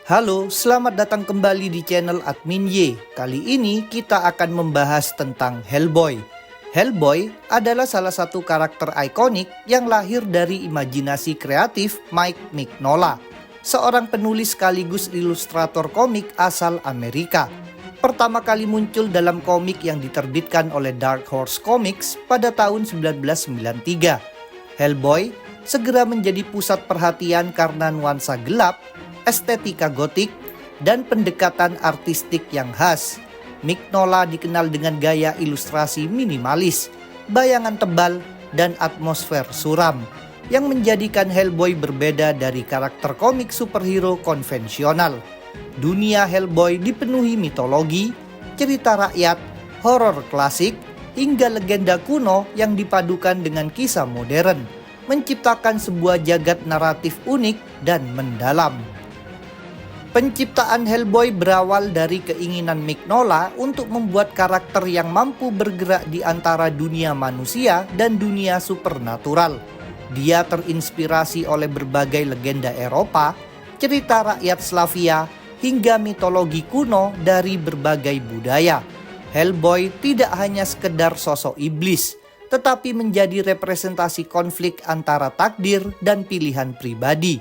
Halo, selamat datang kembali di channel Admin Y. Kali ini kita akan membahas tentang Hellboy. Hellboy adalah salah satu karakter ikonik yang lahir dari imajinasi kreatif Mike Mignola, seorang penulis sekaligus ilustrator komik asal Amerika. Pertama kali muncul dalam komik yang diterbitkan oleh Dark Horse Comics pada tahun 1993. Hellboy segera menjadi pusat perhatian karena nuansa gelap, estetika gotik, dan pendekatan artistik yang khas. Mignola dikenal dengan gaya ilustrasi minimalis, bayangan tebal, dan atmosfer suram, yang menjadikan Hellboy berbeda dari karakter komik superhero konvensional. Dunia Hellboy dipenuhi mitologi, cerita rakyat, horor klasik, hingga legenda kuno yang dipadukan dengan kisah modern, menciptakan sebuah jagat naratif unik dan mendalam. Penciptaan Hellboy berawal dari keinginan Mignola untuk membuat karakter yang mampu bergerak di antara dunia manusia dan dunia supernatural. Dia terinspirasi oleh berbagai legenda Eropa, cerita rakyat Slavia, hingga mitologi kuno dari berbagai budaya. Hellboy tidak hanya sekedar sosok iblis, tetapi menjadi representasi konflik antara takdir dan pilihan pribadi.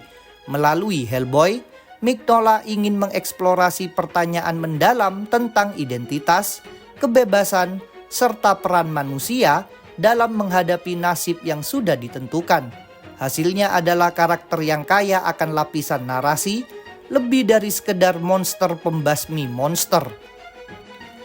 Melalui Hellboy, Mignola ingin mengeksplorasi pertanyaan mendalam tentang identitas, kebebasan, serta peran manusia dalam menghadapi nasib yang sudah ditentukan. Hasilnya adalah karakter yang kaya akan lapisan narasi, lebih dari sekedar monster pembasmi monster.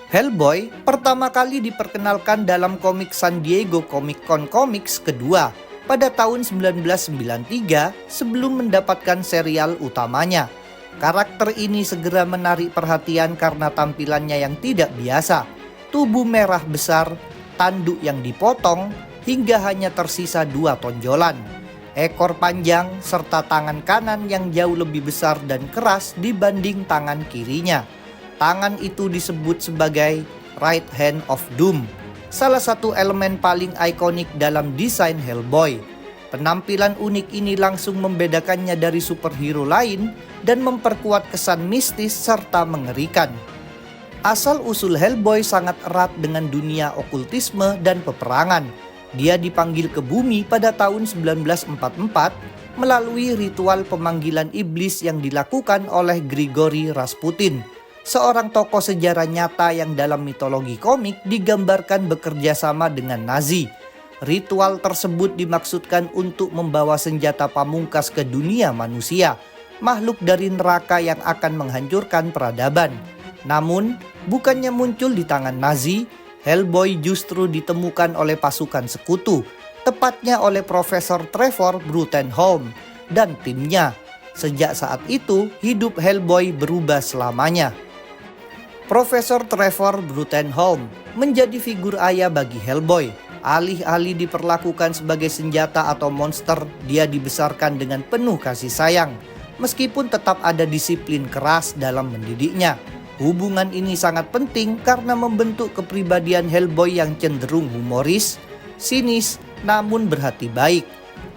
Hellboy pertama kali diperkenalkan dalam komik San Diego Comic Con Comics kedua pada tahun 1993 sebelum mendapatkan serial utamanya. Karakter ini segera menarik perhatian karena tampilannya yang tidak biasa. Tubuh merah besar, tanduk yang dipotong, hingga hanya tersisa 2 tonjolan. Ekor panjang serta tangan kanan yang jauh lebih besar dan keras dibanding tangan kirinya. Tangan itu disebut sebagai Right Hand of Doom, salah satu elemen paling ikonik dalam desain Hellboy. Penampilan unik ini langsung membedakannya dari superhero lain dan memperkuat kesan mistis serta mengerikan. Asal-usul Hellboy sangat erat dengan dunia okultisme dan peperangan. Dia dipanggil ke bumi pada tahun 1944 melalui ritual pemanggilan iblis yang dilakukan oleh Grigory Rasputin, seorang tokoh sejarah nyata yang dalam mitologi komik digambarkan bekerja sama dengan Nazi. Ritual tersebut dimaksudkan untuk membawa senjata pamungkas ke dunia manusia, makhluk dari neraka yang akan menghancurkan peradaban. Namun, bukannya muncul di tangan Nazi, Hellboy justru ditemukan oleh pasukan sekutu, tepatnya oleh Profesor Trevor Bruttenholm dan timnya. Sejak saat itu, hidup Hellboy berubah selamanya. Profesor Trevor Bruttenholm menjadi figur ayah bagi Hellboy. Alih-alih diperlakukan sebagai senjata atau monster, dia dibesarkan dengan penuh kasih sayang. Meskipun tetap ada disiplin keras dalam mendidiknya. Hubungan ini sangat penting karena membentuk kepribadian Hellboy yang cenderung humoris, sinis, namun berhati baik.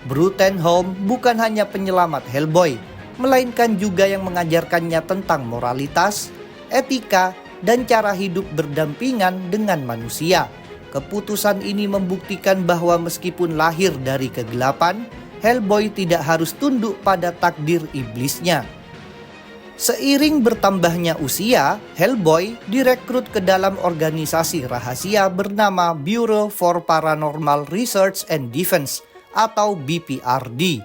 Bruttenholm bukan hanya penyelamat Hellboy, melainkan juga yang mengajarkannya tentang moralitas, etika, dan cara hidup berdampingan dengan manusia. Keputusan ini membuktikan bahwa meskipun lahir dari kegelapan, Hellboy tidak harus tunduk pada takdir iblisnya. Seiring bertambahnya usia, Hellboy direkrut ke dalam organisasi rahasia bernama Bureau for Paranormal Research and Defense atau BPRD.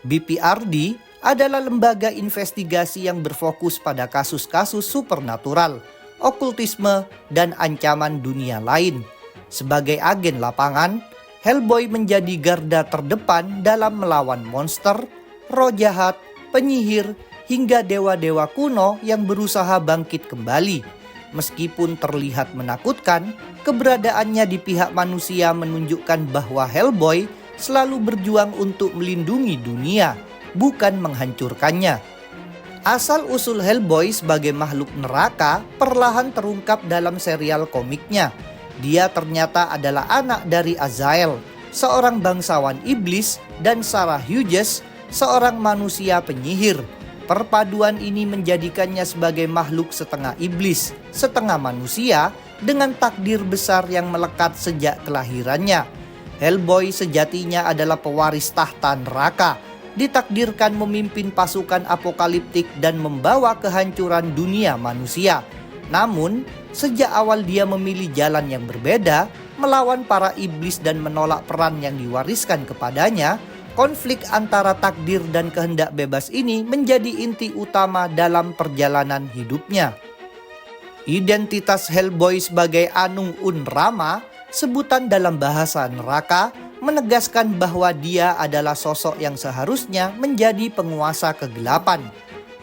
BPRD adalah lembaga investigasi yang berfokus pada kasus-kasus supernatural, okultisme, dan ancaman dunia lain. Sebagai agen lapangan, Hellboy menjadi garda terdepan dalam melawan monster, roh jahat, penyihir, hingga dewa-dewa kuno yang berusaha bangkit kembali. Meskipun terlihat menakutkan, keberadaannya di pihak manusia menunjukkan bahwa Hellboy selalu berjuang untuk melindungi dunia, bukan menghancurkannya. Asal-usul Hellboy sebagai makhluk neraka perlahan terungkap dalam serial komiknya. Dia ternyata adalah anak dari Azael, seorang bangsawan iblis, dan Sarah Hughes, seorang manusia penyihir. Perpaduan ini menjadikannya sebagai makhluk setengah iblis, setengah manusia, dengan takdir besar yang melekat sejak kelahirannya. Hellboy sejatinya adalah pewaris tahta neraka, ditakdirkan memimpin pasukan apokaliptik dan membawa kehancuran dunia manusia. Namun, sejak awal dia memilih jalan yang berbeda, melawan para iblis dan menolak peran yang diwariskan kepadanya. Konflik antara takdir dan kehendak bebas ini menjadi inti utama dalam perjalanan hidupnya. Identitas Hellboy sebagai Anung Un Rama, sebutan dalam bahasa neraka, menegaskan bahwa dia adalah sosok yang seharusnya menjadi penguasa kegelapan.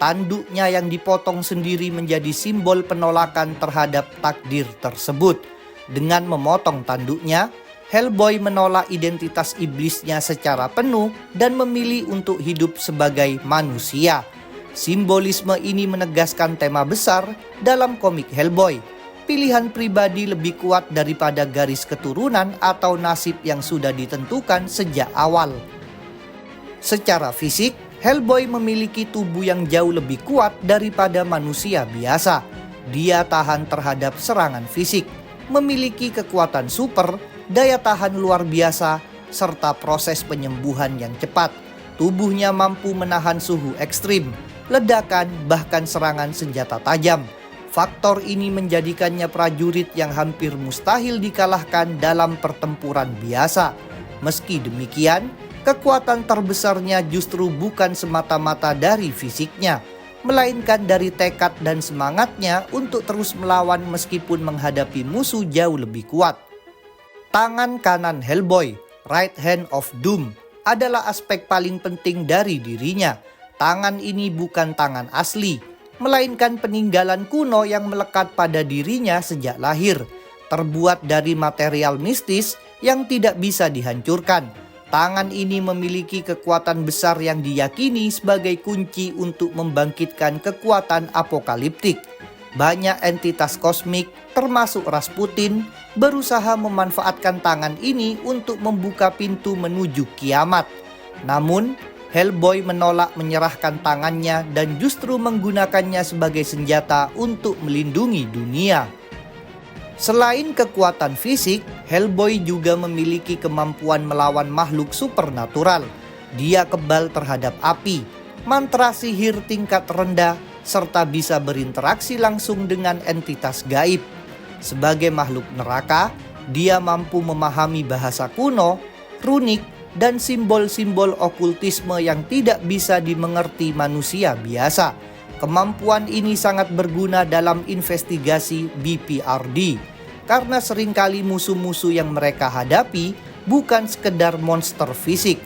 Tanduknya yang dipotong sendiri menjadi simbol penolakan terhadap takdir tersebut. Dengan memotong tanduknya, Hellboy menolak identitas iblisnya secara penuh dan memilih untuk hidup sebagai manusia. Simbolisme ini menegaskan tema besar dalam komik Hellboy. Pilihan pribadi lebih kuat daripada garis keturunan atau nasib yang sudah ditentukan sejak awal. Secara fisik, Hellboy memiliki tubuh yang jauh lebih kuat daripada manusia biasa. Dia tahan terhadap serangan fisik, memiliki kekuatan super, daya tahan luar biasa, serta proses penyembuhan yang cepat. Tubuhnya mampu menahan suhu ekstrim, ledakan, bahkan serangan senjata tajam. Faktor ini menjadikannya prajurit yang hampir mustahil dikalahkan dalam pertempuran biasa. Meski demikian, kekuatan terbesarnya justru bukan semata-mata dari fisiknya, melainkan dari tekad dan semangatnya untuk terus melawan meskipun menghadapi musuh jauh lebih kuat. Tangan kanan Hellboy, right hand of doom, adalah aspek paling penting dari dirinya. Tangan ini bukan tangan asli, melainkan peninggalan kuno yang melekat pada dirinya sejak lahir, terbuat dari material mistis yang tidak bisa dihancurkan. Tangan ini memiliki kekuatan besar yang diyakini sebagai kunci untuk membangkitkan kekuatan apokaliptik. Banyak entitas kosmik, termasuk Rasputin, berusaha memanfaatkan tangan ini untuk membuka pintu menuju kiamat. Namun, Hellboy menolak menyerahkan tangannya dan justru menggunakannya sebagai senjata untuk melindungi dunia. Selain kekuatan fisik, Hellboy juga memiliki kemampuan melawan makhluk supernatural. Dia kebal terhadap api, mantra sihir tingkat rendah, serta bisa berinteraksi langsung dengan entitas gaib. Sebagai makhluk neraka, dia mampu memahami bahasa kuno, runik, dan simbol-simbol okultisme yang tidak bisa dimengerti manusia biasa. Kemampuan ini sangat berguna dalam investigasi BPRD, karena seringkali musuh-musuh yang mereka hadapi bukan sekedar monster fisik,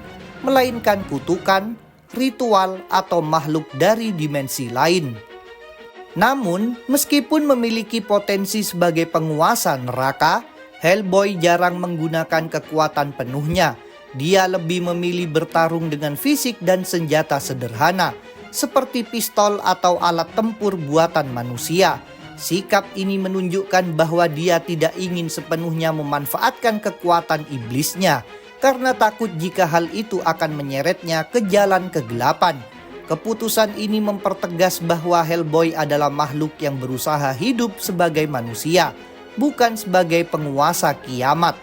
melainkan kutukan, ritual, atau makhluk dari dimensi lain. Namun, meskipun memiliki potensi sebagai penguasa neraka, Hellboy jarang menggunakan kekuatan penuhnya. Dia lebih memilih bertarung dengan fisik dan senjata sederhana, seperti pistol atau alat tempur buatan manusia. Sikap ini menunjukkan bahwa dia tidak ingin sepenuhnya memanfaatkan kekuatan iblisnya, karena takut jika hal itu akan menyeretnya ke jalan kegelapan. Keputusan ini mempertegas bahwa Hellboy adalah makhluk yang berusaha hidup sebagai manusia, bukan sebagai penguasa kiamat.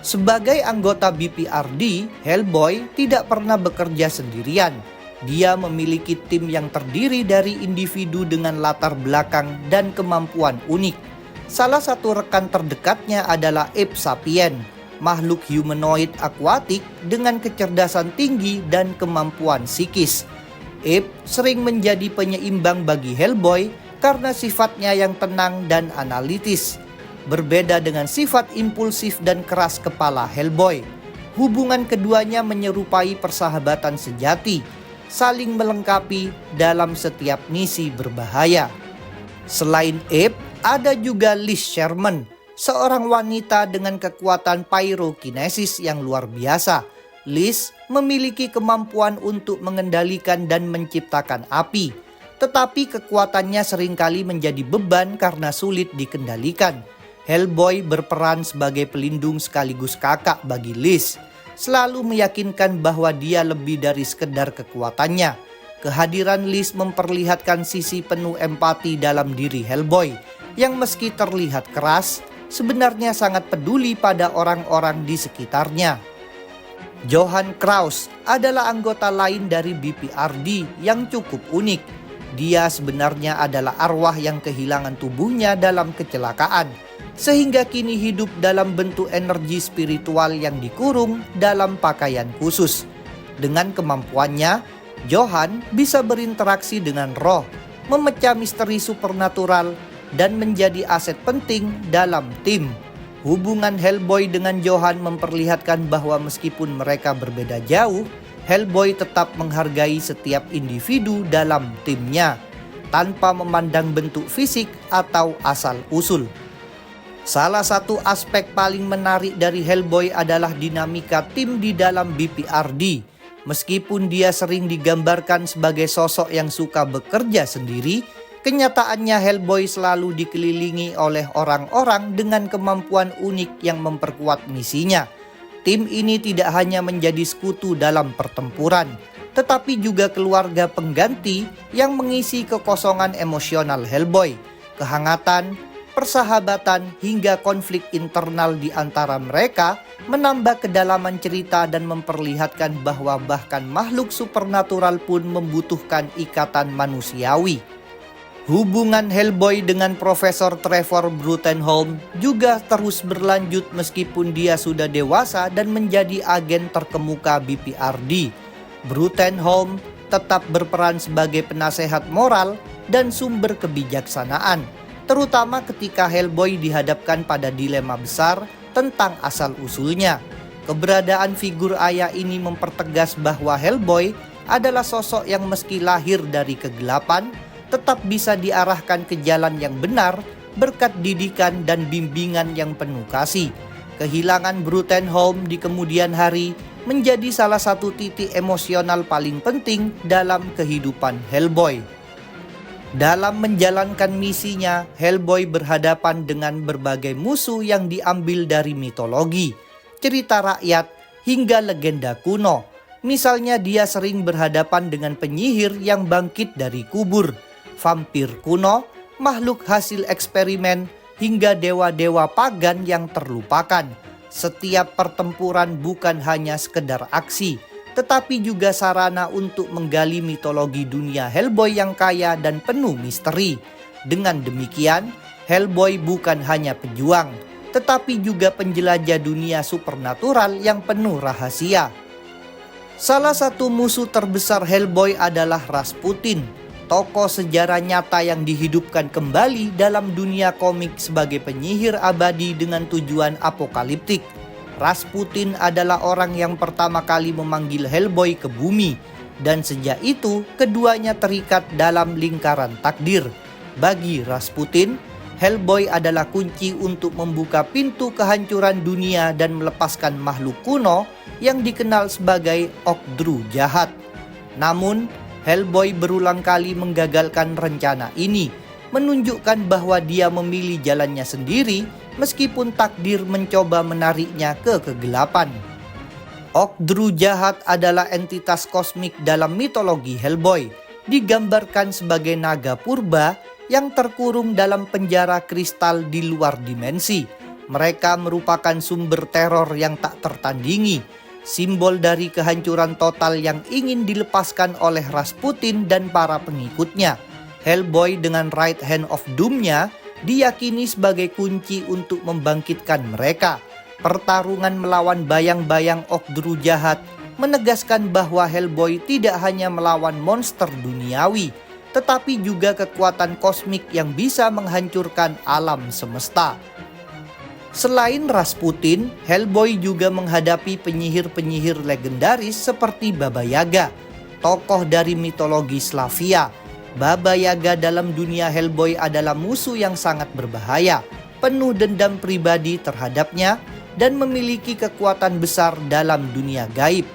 Sebagai anggota BPRD, Hellboy tidak pernah bekerja sendirian. Dia memiliki tim yang terdiri dari individu dengan latar belakang dan kemampuan unik. Salah satu rekan terdekatnya adalah Ape Sapien, makhluk humanoid akuatik dengan kecerdasan tinggi dan kemampuan psikis. Ape sering menjadi penyeimbang bagi Hellboy karena sifatnya yang tenang dan analitis. Berbeda dengan sifat impulsif dan keras kepala Hellboy, hubungan keduanya menyerupai persahabatan sejati, saling melengkapi dalam setiap misi berbahaya. Selain Ape, ada juga Liz Sherman, seorang wanita dengan kekuatan pyrokinesis yang luar biasa. Liz memiliki kemampuan untuk mengendalikan dan menciptakan api, tetapi kekuatannya seringkali menjadi beban karena sulit dikendalikan. Hellboy berperan sebagai pelindung sekaligus kakak bagi Liz, selalu meyakinkan bahwa dia lebih dari sekedar kekuatannya. Kehadiran Liz memperlihatkan sisi penuh empati dalam diri Hellboy, yang meski terlihat keras, sebenarnya sangat peduli pada orang-orang di sekitarnya. Johann Kraus adalah anggota lain dari BPRD yang cukup unik. Dia sebenarnya adalah arwah yang kehilangan tubuhnya dalam kecelakaan, sehingga kini hidup dalam bentuk energi spiritual yang dikurung dalam pakaian khusus. Dengan kemampuannya, Johann bisa berinteraksi dengan roh, memecah misteri supernatural, dan menjadi aset penting dalam tim. Hubungan Hellboy dengan Johann memperlihatkan bahwa meskipun mereka berbeda jauh, Hellboy tetap menghargai setiap individu dalam timnya, tanpa memandang bentuk fisik atau asal-usul. Salah satu aspek paling menarik dari Hellboy adalah dinamika tim di dalam BPRD. Meskipun dia sering digambarkan sebagai sosok yang suka bekerja sendiri, kenyataannya Hellboy selalu dikelilingi oleh orang-orang dengan kemampuan unik yang memperkuat misinya. Tim ini tidak hanya menjadi sekutu dalam pertempuran, tetapi juga keluarga pengganti yang mengisi kekosongan emosional Hellboy. Kehangatan, persahabatan, hingga konflik internal di antara mereka menambah kedalaman cerita dan memperlihatkan bahwa bahkan makhluk supernatural pun membutuhkan ikatan manusiawi. Hubungan Hellboy dengan Profesor Trevor Bruttenholm juga terus berlanjut meskipun dia sudah dewasa dan menjadi agen terkemuka BPRD. Bruttenholm tetap berperan sebagai penasehat moral dan sumber kebijaksanaan, terutama ketika Hellboy dihadapkan pada dilema besar tentang asal-usulnya. Keberadaan figur ayah ini mempertegas bahwa Hellboy adalah sosok yang meski lahir dari kegelapan, tetap bisa diarahkan ke jalan yang benar berkat didikan dan bimbingan yang penuh kasih. Kehilangan Bruttenholm di kemudian hari menjadi salah satu titik emosional paling penting dalam kehidupan Hellboy. Dalam menjalankan misinya, Hellboy berhadapan dengan berbagai musuh yang diambil dari mitologi, cerita rakyat, hingga legenda kuno. Misalnya dia sering berhadapan dengan penyihir yang bangkit dari kubur, vampir kuno, makhluk hasil eksperimen, hingga dewa-dewa pagan yang terlupakan. Setiap pertempuran bukan hanya sekedar aksi, tetapi juga sarana untuk menggali mitologi dunia Hellboy yang kaya dan penuh misteri. Dengan demikian, Hellboy bukan hanya pejuang, tetapi juga penjelajah dunia supernatural yang penuh rahasia. Salah satu musuh terbesar Hellboy adalah Rasputin, tokoh sejarah nyata yang dihidupkan kembali dalam dunia komik sebagai penyihir abadi dengan tujuan apokaliptik. Rasputin adalah orang yang pertama kali memanggil Hellboy ke bumi, dan sejak itu keduanya terikat dalam lingkaran takdir. Bagi Rasputin, Hellboy adalah kunci untuk membuka pintu kehancuran dunia dan melepaskan makhluk kuno yang dikenal sebagai Okdru jahat. Namun, Hellboy berulang kali menggagalkan rencana ini, menunjukkan bahwa dia memilih jalannya sendiri meskipun takdir mencoba menariknya ke kegelapan. Okdru jahat adalah entitas kosmik dalam mitologi Hellboy, digambarkan sebagai naga purba yang terkurung dalam penjara kristal di luar dimensi. Mereka merupakan sumber teror yang tak tertandingi, simbol dari kehancuran total yang ingin dilepaskan oleh Rasputin dan para pengikutnya. Hellboy dengan Right Hand of Doom-nya diyakini sebagai kunci untuk membangkitkan mereka. Pertarungan melawan bayang-bayang Okdru jahat menegaskan bahwa Hellboy tidak hanya melawan monster duniawi, tetapi juga kekuatan kosmik yang bisa menghancurkan alam semesta. Selain Rasputin, Hellboy juga menghadapi penyihir-penyihir legendaris seperti Baba Yaga, tokoh dari mitologi Slavia. Baba Yaga dalam dunia Hellboy adalah musuh yang sangat berbahaya, penuh dendam pribadi terhadapnya, dan memiliki kekuatan besar dalam dunia gaib.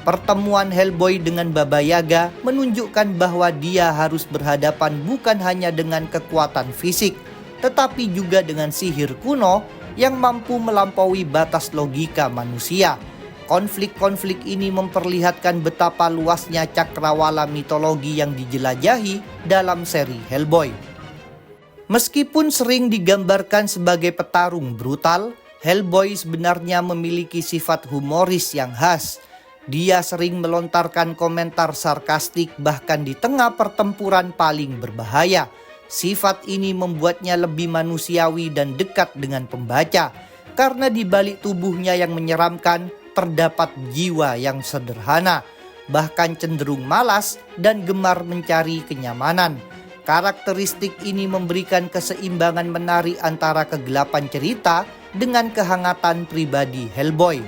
Pertemuan Hellboy dengan Baba Yaga menunjukkan bahwa dia harus berhadapan bukan hanya dengan kekuatan fisik, tetapi juga dengan sihir kuno yang mampu melampaui batas logika manusia. Konflik-konflik ini memperlihatkan betapa luasnya cakrawala mitologi yang dijelajahi dalam seri Hellboy. Meskipun sering digambarkan sebagai petarung brutal, Hellboy sebenarnya memiliki sifat humoris yang khas. Dia sering melontarkan komentar sarkastik bahkan di tengah pertempuran paling berbahaya. Sifat ini membuatnya lebih manusiawi dan dekat dengan pembaca, karena di balik tubuhnya yang menyeramkan terdapat jiwa yang sederhana, bahkan cenderung malas dan gemar mencari kenyamanan. Karakteristik ini memberikan keseimbangan menarik antara kegelapan cerita dengan kehangatan pribadi Hellboy.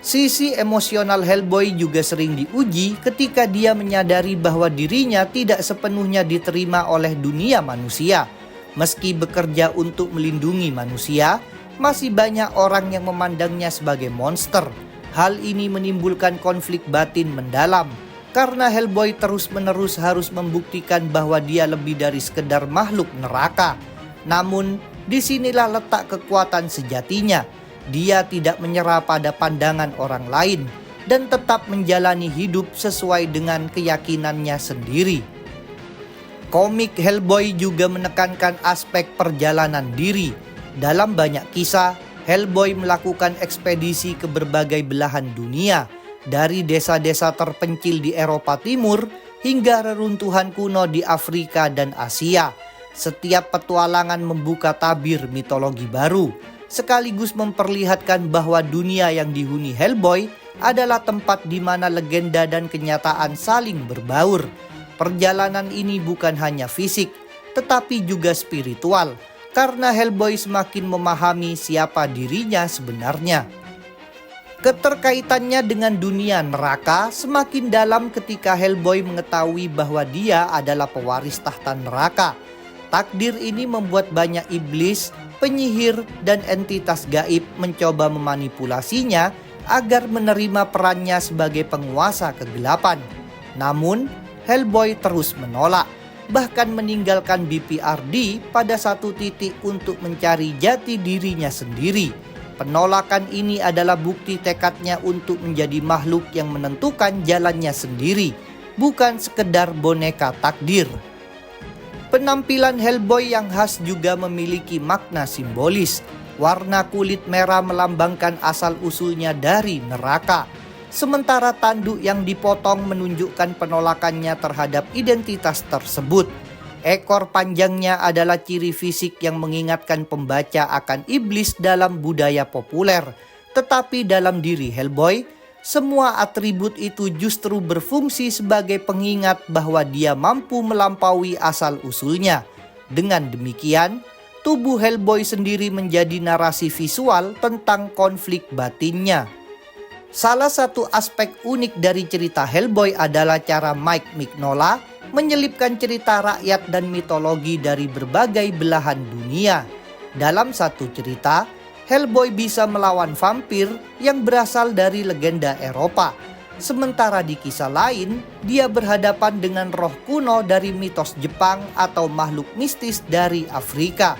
Sisi emosional Hellboy juga sering diuji ketika dia menyadari bahwa dirinya tidak sepenuhnya diterima oleh dunia manusia. Meski bekerja untuk melindungi manusia, masih banyak orang yang memandangnya sebagai monster. Hal ini menimbulkan konflik batin mendalam, karena Hellboy terus-menerus harus membuktikan bahwa dia lebih dari sekedar makhluk neraka. Namun, disinilah letak kekuatan sejatinya. Dia tidak menyerah pada pandangan orang lain dan tetap menjalani hidup sesuai dengan keyakinannya sendiri. Komik Hellboy juga menekankan aspek perjalanan diri. Dalam banyak kisah, Hellboy melakukan ekspedisi ke berbagai belahan dunia, dari desa-desa terpencil di Eropa Timur hingga reruntuhan kuno di Afrika dan Asia. Setiap petualangan membuka tabir mitologi baru, sekaligus memperlihatkan bahwa dunia yang dihuni Hellboy adalah tempat di mana legenda dan kenyataan saling berbaur. Perjalanan ini bukan hanya fisik, tetapi juga spiritual, karena Hellboy semakin memahami siapa dirinya sebenarnya. Keterkaitannya dengan dunia neraka semakin dalam ketika Hellboy mengetahui bahwa dia adalah pewaris tahta neraka. Takdir ini membuat banyak iblis, penyihir, dan entitas gaib mencoba memanipulasinya agar menerima perannya sebagai penguasa kegelapan. Namun, Hellboy terus menolak, bahkan meninggalkan BPRD pada satu titik untuk mencari jati dirinya sendiri. Penolakan ini adalah bukti tekadnya untuk menjadi makhluk yang menentukan jalannya sendiri, bukan sekedar boneka takdir. Penampilan Hellboy yang khas juga memiliki makna simbolis. Warna kulit merah melambangkan asal-usulnya dari neraka, sementara tanduk yang dipotong menunjukkan penolakannya terhadap identitas tersebut. Ekor panjangnya adalah ciri fisik yang mengingatkan pembaca akan iblis dalam budaya populer. Tetapi dalam diri Hellboy, semua atribut itu justru berfungsi sebagai pengingat bahwa dia mampu melampaui asal-usulnya. Dengan demikian, tubuh Hellboy sendiri menjadi narasi visual tentang konflik batinnya. Salah satu aspek unik dari cerita Hellboy adalah cara Mike Mignola menyelipkan cerita rakyat dan mitologi dari berbagai belahan dunia. Dalam satu cerita, Hellboy bisa melawan vampir yang berasal dari legenda Eropa. Sementara di kisah lain, dia berhadapan dengan roh kuno dari mitos Jepang atau makhluk mistis dari Afrika.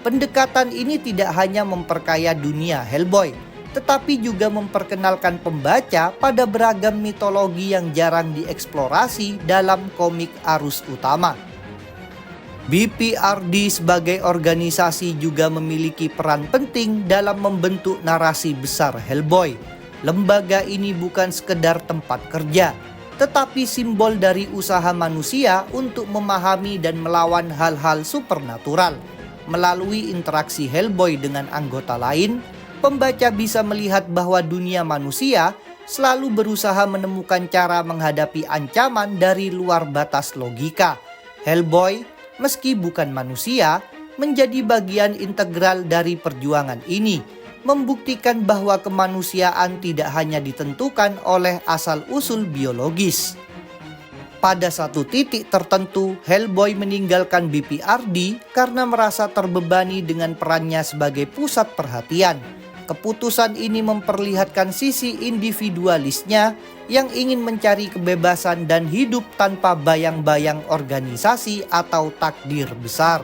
Pendekatan ini tidak hanya memperkaya dunia Hellboy, tetapi juga memperkenalkan pembaca pada beragam mitologi yang jarang dieksplorasi dalam komik arus utama. BPRD sebagai organisasi juga memiliki peran penting dalam membentuk narasi besar Hellboy. Lembaga ini bukan sekedar tempat kerja, tetapi simbol dari usaha manusia untuk memahami dan melawan hal-hal supernatural. Melalui interaksi Hellboy dengan anggota lain, pembaca bisa melihat bahwa dunia manusia selalu berusaha menemukan cara menghadapi ancaman dari luar batas logika. Hellboy, meski bukan manusia, menjadi bagian integral dari perjuangan ini, membuktikan bahwa kemanusiaan tidak hanya ditentukan oleh asal-usul biologis. Pada satu titik tertentu, Hellboy meninggalkan BPRD karena merasa terbebani dengan perannya sebagai pusat perhatian. Keputusan ini memperlihatkan sisi individualisnya yang ingin mencari kebebasan dan hidup tanpa bayang-bayang organisasi atau takdir besar.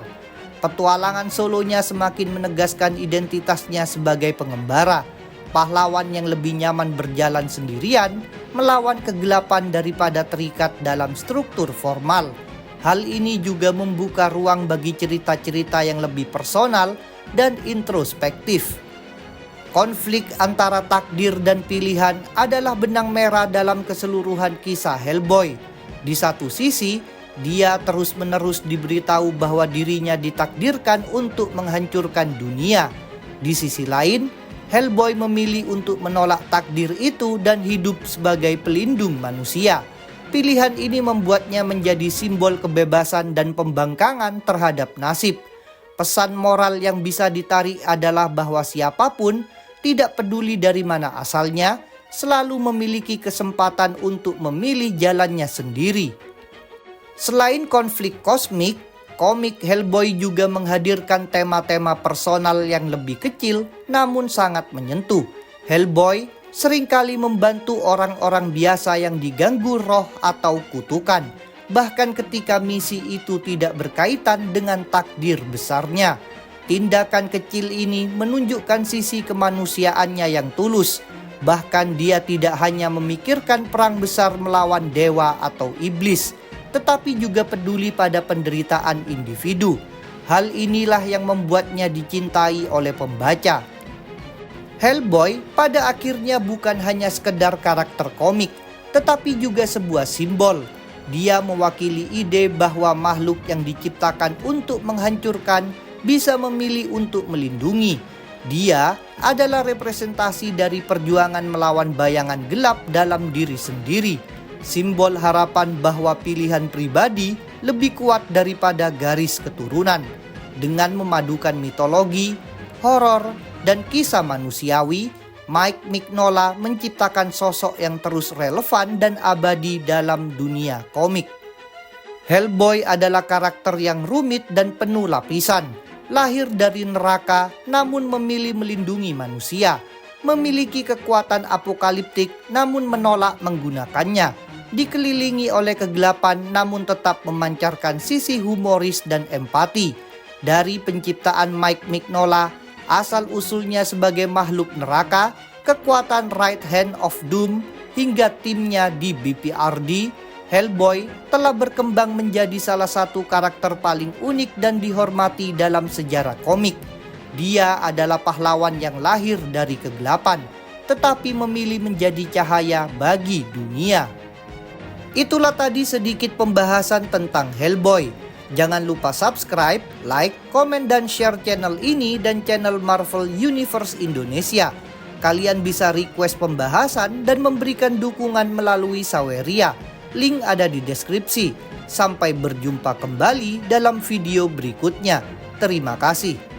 Petualangan solonya semakin menegaskan identitasnya sebagai pengembara. pahlawan yang lebih nyaman berjalan sendirian, melawan kegelapan daripada terikat dalam struktur formal. Hal ini juga membuka ruang bagi cerita-cerita yang lebih personal dan introspektif. Konflik antara takdir dan pilihan adalah benang merah dalam keseluruhan kisah Hellboy. Di satu sisi, dia terus-menerus diberitahu bahwa dirinya ditakdirkan untuk menghancurkan dunia. Di sisi lain, Hellboy memilih untuk menolak takdir itu dan hidup sebagai pelindung manusia. Pilihan ini membuatnya menjadi simbol kebebasan dan pembangkangan terhadap nasib. Pesan moral yang bisa ditarik adalah bahwa siapapun, tidak peduli dari mana asalnya, selalu memiliki kesempatan untuk memilih jalannya sendiri. Selain konflik kosmik, komik Hellboy juga menghadirkan tema-tema personal yang lebih kecil namun sangat menyentuh. Hellboy seringkali membantu orang-orang biasa yang diganggu roh atau kutukan, bahkan ketika misi itu tidak berkaitan dengan takdir besarnya. Tindakan kecil ini menunjukkan sisi kemanusiaannya yang tulus. Bahkan dia tidak hanya memikirkan perang besar melawan dewa atau iblis, tetapi juga peduli pada penderitaan individu. Hal inilah yang membuatnya dicintai oleh pembaca. Hellboy pada akhirnya bukan hanya sekedar karakter komik, tetapi juga sebuah simbol. Dia mewakili ide bahwa makhluk yang diciptakan untuk menghancurkan bisa memilih untuk melindungi. Dia adalah representasi dari perjuangan melawan bayangan gelap dalam diri sendiri. Simbol harapan bahwa pilihan pribadi lebih kuat daripada garis keturunan. Dengan memadukan mitologi, horor, dan kisah manusiawi, Mike Mignola menciptakan sosok yang terus relevan dan abadi dalam dunia komik. Hellboy adalah karakter yang rumit dan penuh lapisan. Lahir dari neraka namun memilih melindungi manusia. Memiliki kekuatan apokaliptik namun menolak menggunakannya. Dikelilingi oleh kegelapan namun tetap memancarkan sisi humoris dan empati. Dari penciptaan Mike Mignola, asal-usulnya sebagai makhluk neraka, kekuatan Right Hand of Doom, hingga timnya di BPRD, Hellboy telah berkembang menjadi salah satu karakter paling unik dan dihormati dalam sejarah komik. Dia adalah pahlawan yang lahir dari kegelapan, tetapi memilih menjadi cahaya bagi dunia. Itulah tadi sedikit pembahasan tentang Hellboy. Jangan lupa subscribe, like, komen, dan share channel ini dan channel Marvel Universe Indonesia. Kalian bisa request pembahasan dan memberikan dukungan melalui Saweria. Link ada di deskripsi. Sampai berjumpa kembali dalam video berikutnya. Terima kasih.